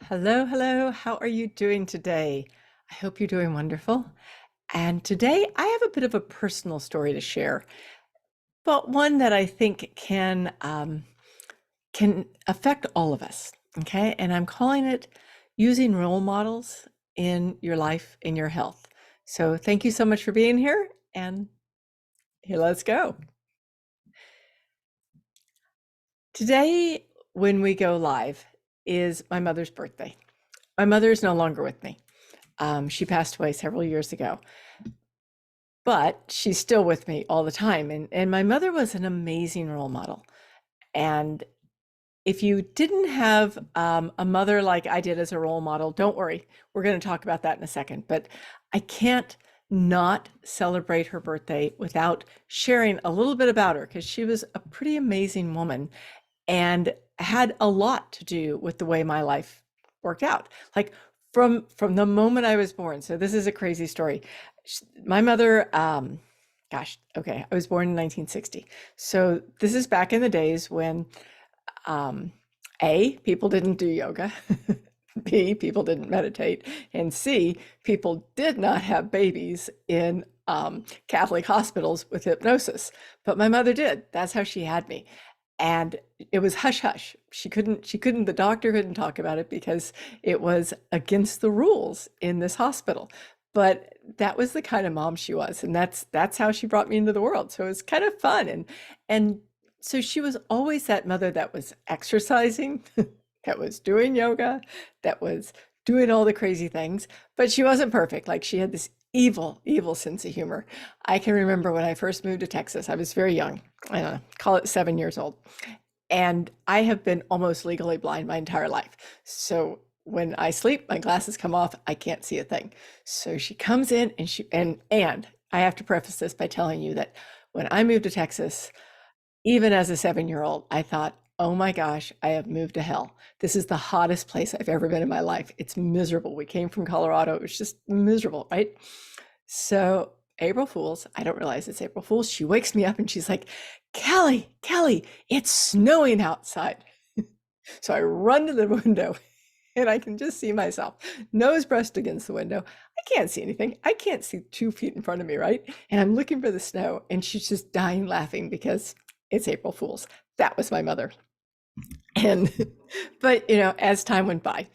Hello, hello. How are you doing today? I hope you're doing wonderful. And today I have a bit of a personal story to share, but one that I think can affect all of us. Okay, and I'm calling it using role models in your life, in your health. So thank you so much for being here, and here, let's go. Today, when we go live, is my mother's birthday. My mother is no longer with me. She passed away several years ago, but she's still with me all the time. And my mother was an amazing role model. And if you didn't have a mother like I did as a role model, don't worry. We're going to talk about that in a second. But I can't not celebrate her birthday without sharing a little bit about her, because she was a pretty amazing woman and had a lot to do with the way my life worked out. Like from the moment I was born. So this is a crazy story. My mother, gosh, okay, I was born in 1960. So this is back in the days when A, people didn't do yoga. B, people didn't meditate. And C, people did not have babies in Catholic hospitals with hypnosis. But my mother did. That's how she had me. And it was hush hush. The doctor couldn't talk about it because it was against the rules in this hospital. But that was the kind of mom she was. And that's how she brought me into the world. So it was kind of fun. And so she was always that mother that was exercising, that was doing yoga, that was doing all the crazy things, but she wasn't perfect. Like, she had this evil sense of humor. I can remember when I first moved to Texas, I was very young. I don't know, call it 7 years old. And I have been almost legally blind my entire life. So when I sleep, my glasses come off, I can't see a thing. So she comes in and I have to preface this by telling you that when I moved to Texas, even as a 7-year-old, I thought, oh my gosh, I have moved to hell. This is the hottest place I've ever been in my life. It's miserable. We came from Colorado. It was just miserable, right? So April Fools, I don't realize it's April Fools. She wakes me up and she's like, Kelly, it's snowing outside. So I run to the window and I can just see myself, nose brushed against the window. I can't see anything. I can't see 2 feet in front of me, right? And I'm looking for the snow, and she's just dying laughing because it's April Fools. That was my mother. And, but, as time went by,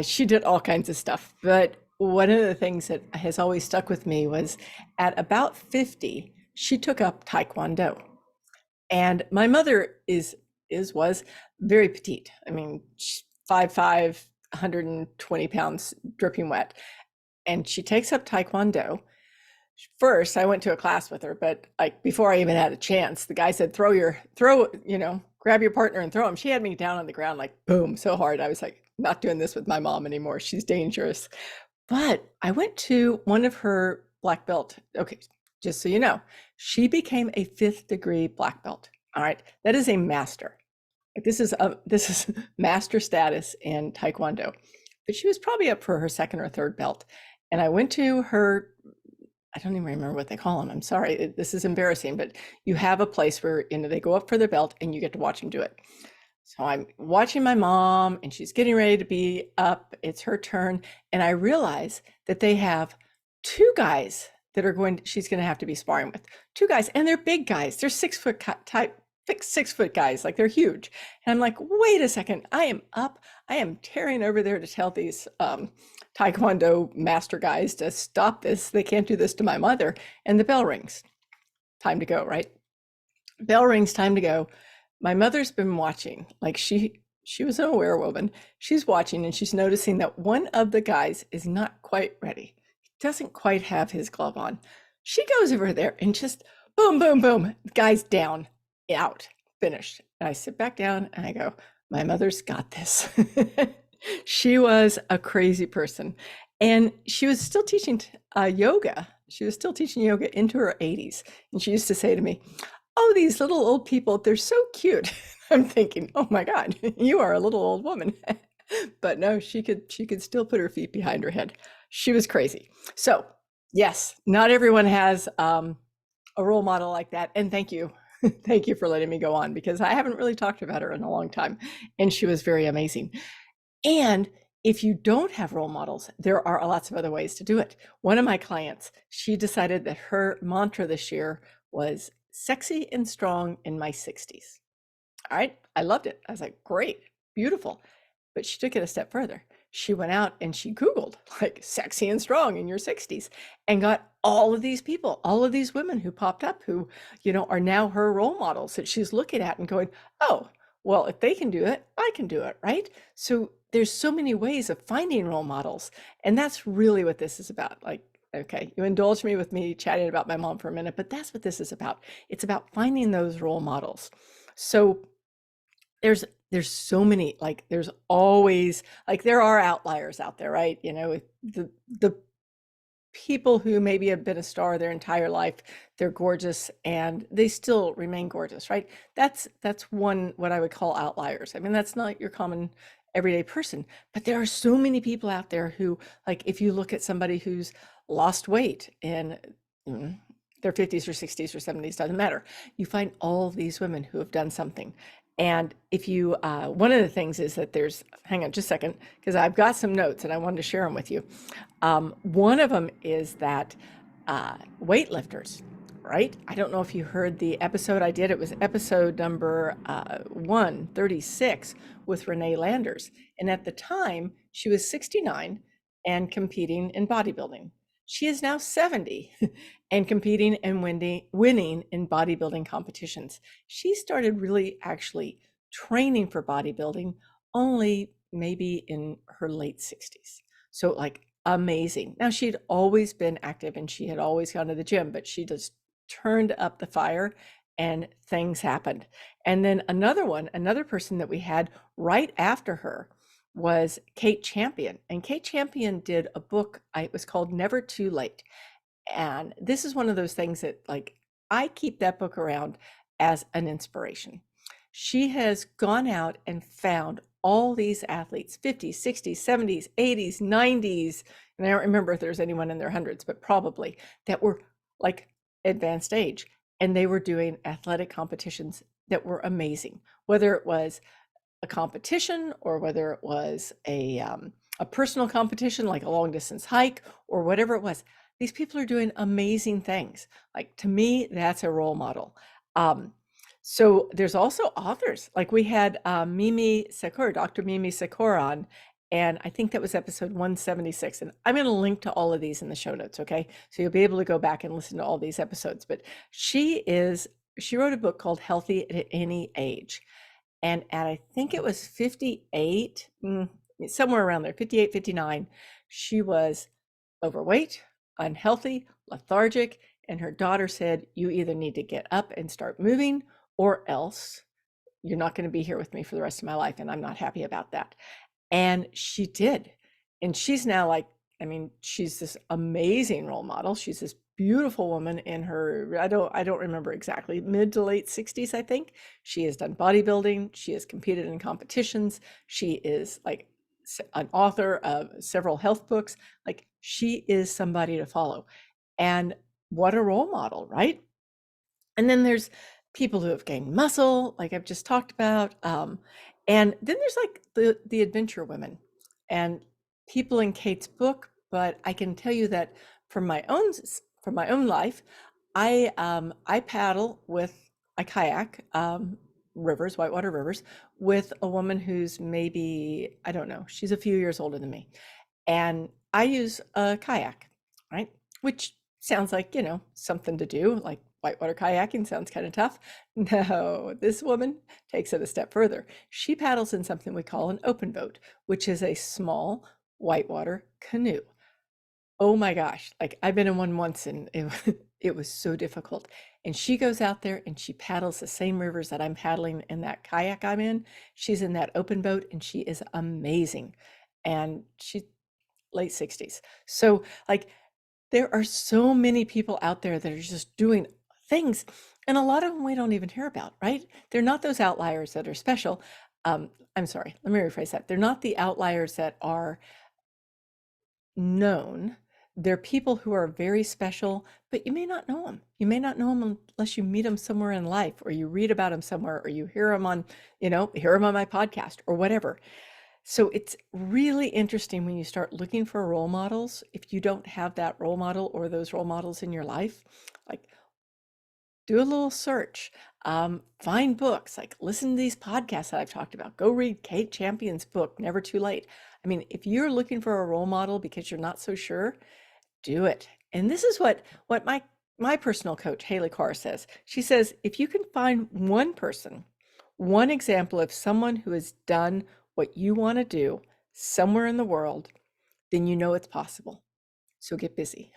she did all kinds of stuff. But one of the things that has always stuck with me was at about 50, she took up Taekwondo. And my mother was very petite. I mean, 5'5", 120 pounds, dripping wet. And she takes up Taekwondo. First, I went to a class with her, but like before I even had a chance, the guy said, grab your partner and throw him. She had me down on the ground, like boom, so hard. I was like, not doing this with my mom anymore. She's dangerous. But I went to one of her black belt. Okay, just so you know, she became a 5th-degree black belt. All right, that is a master. Like, this is master status in Taekwondo. But she was probably up for her 2nd or 3rd belt. And I went to her, I don't even remember what they call them. I'm sorry, this is embarrassing, but you have a place where they go up for their belt and you get to watch them do it. So I'm watching my mom and she's getting ready to be up. It's her turn. And I realize that they have 2 guys that she's going to have to be sparring with. 2 guys, and they're big guys. They're 6-foot type, 6-foot guys, like they're huge. And I'm like, wait a second, I am up. I am tearing over there to tell these Taekwondo master guys to stop this. They can't do this to my mother. And the bell rings. Time to go, right? Bell rings, time to go. My mother's been watching. Like, she was an aware woman. She's watching and she's noticing that one of the guys is not quite ready. He doesn't quite have his glove on. She goes over there and just boom, boom, boom. The guy's down, out, finished. And I sit back down and I go, my mother's got this. She was a crazy person. And she was still teaching yoga. She was still teaching yoga into her 80s. And she used to say to me, oh, these little old people, they're so cute. I'm thinking, oh my God, you are a little old woman. But no, she could still put her feet behind her head. She was crazy. So yes, not everyone has a role model like that. And thank you. Thank you for letting me go on, because I haven't really talked about her in a long time. And she was very amazing. And If you don't have role models, there are lots of other ways to do it. One of my clients, she decided that her mantra this year was sexy and strong in my 60s. All right. I loved it. I was like, great, beautiful. But she took it a step further. She went out and she Googled like sexy and strong in your 60s and got all of these people, all of these women who popped up who, are now her role models that she's looking at and going, oh, well, if they can do it, I can do it. Right. So there's so many ways of finding role models. And that's really what this is about. Like, okay, you indulge me with me chatting about my mom for a minute, but that's what this is about. It's about finding those role models. So there's so many, like there's always, like there are outliers out there, right? The people who maybe have been a star their entire life, they're gorgeous and they still remain gorgeous, right? That's one, what I would call outliers. I mean, that's not your common everyday person, but there are so many people out there who, like, if you look at somebody who's lost weight in their 50s or 60s or 70s, doesn't matter. You find all these women who have done something. And if you, one of the things is that hang on just a second, because I've got some notes and I wanted to share them with you. One of them is that weightlifters, right? I don't know if you heard the episode I did. It was episode number 136 with Renee Landers. And at the time, she was 69 and competing in bodybuilding. She is now 70 and competing and winning in bodybuilding competitions. She started really actually training for bodybuilding only maybe in her late 60s. So like amazing. Now she'd always been active and she had always gone to the gym, but she just turned up the fire and things happened. And then another person that we had right after her was Kate Champion. And Kate Champion did a book, it was called Never Too Late. And this is one of those things that, like, I keep that book around as an inspiration. She has gone out and found all these athletes, 50s, 60s, 70s, 80s, 90s, and I don't remember if there's anyone in their hundreds, but probably, that were like advanced age. And they were doing athletic competitions that were amazing, whether it was a competition or whether it was a personal competition, like a long distance hike or whatever it was. These people are doing amazing things. Like, to me, that's a role model. So there's also authors. Like we had Mimi Secor, Dr. Mimi Secor on, and I think that was episode 176. And I'm going to link to all of these in the show notes, okay? So you'll be able to go back and listen to all these episodes. But she wrote a book called Healthy at Any Age. And at, I think it was 58, somewhere around there, 58, 59, she was overweight, unhealthy, lethargic. And her daughter said, you either need to get up and start moving, or else you're not going to be here with me for the rest of my life. And I'm not happy about that. And she did. And she's now like, I mean, she's this amazing role model. She's this beautiful woman in her, I don't remember exactly, mid to late 60s, I think. She has done bodybuilding. She has competed in competitions. She is like an author of several health books. Like, she is somebody to follow. And what a role model, right? And then there's people who have gained muscle, like I've just talked about. And then there's like the adventure women and people in Kate's book. But I can tell you that from my own life, I paddle with a kayak, rivers, whitewater rivers, with a woman who's maybe, I don't know, she's a few years older than me. And I use a kayak, right? Which sounds like, something to do, like whitewater kayaking sounds kind of tough. No, this woman takes it a step further. She paddles in something we call an open boat, which is a small whitewater canoe. Oh my gosh, like I've been in one once and it was so difficult. And she goes out there and she paddles the same rivers that I'm paddling in that kayak I'm in. She's in that open boat and she is amazing. And she's late 60s. So like, there are so many people out there that are just doing things, and a lot of them we don't even hear about, right? They're not those outliers that are special. I'm sorry, let me rephrase that. They're not the outliers that are known. They're people who are very special, but you may not know them. You may not know them unless you meet them somewhere in life, or you read about them somewhere, or you hear them on, hear them on my podcast or whatever. So it's really interesting when you start looking for role models. If you don't have that role model or those role models in your life, like do a little search, find books, like listen to these podcasts that I've talked about. Go read Kate Champion's book, Never Too Late. I mean, if you're looking for a role model because you're not so sure, do it. And this is what my personal coach, Haley Carr, says. She says, if you can find one person, one example of someone who has done what you want to do somewhere in the world, then you know it's possible. So get busy.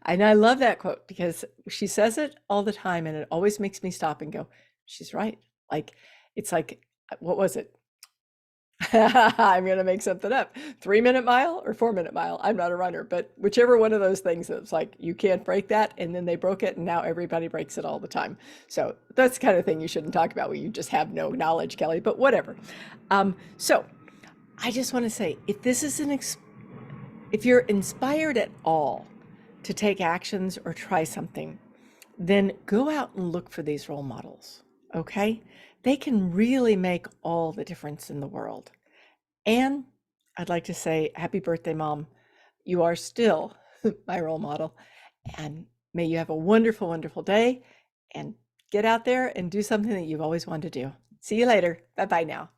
And I love that quote because she says it all the time and it always makes me stop and go, she's right. Like, it's like, what was it? I'm going to make something up. 3-minute mile or 4-minute mile. I'm not a runner, but whichever one of those things, it's like you can't break that. And then they broke it and now everybody breaks it all the time. So that's the kind of thing you shouldn't talk about where you just have no knowledge, Kelly, but whatever. So I just want to say, if this is if you're inspired at all to take actions or try something, then go out and look for these role models. Okay. They can really make all the difference in the world. And I'd like to say, happy birthday, Mom. You are still my role model. And may you have a wonderful, wonderful day and get out there and do something that you've always wanted to do. See you later. Bye bye now.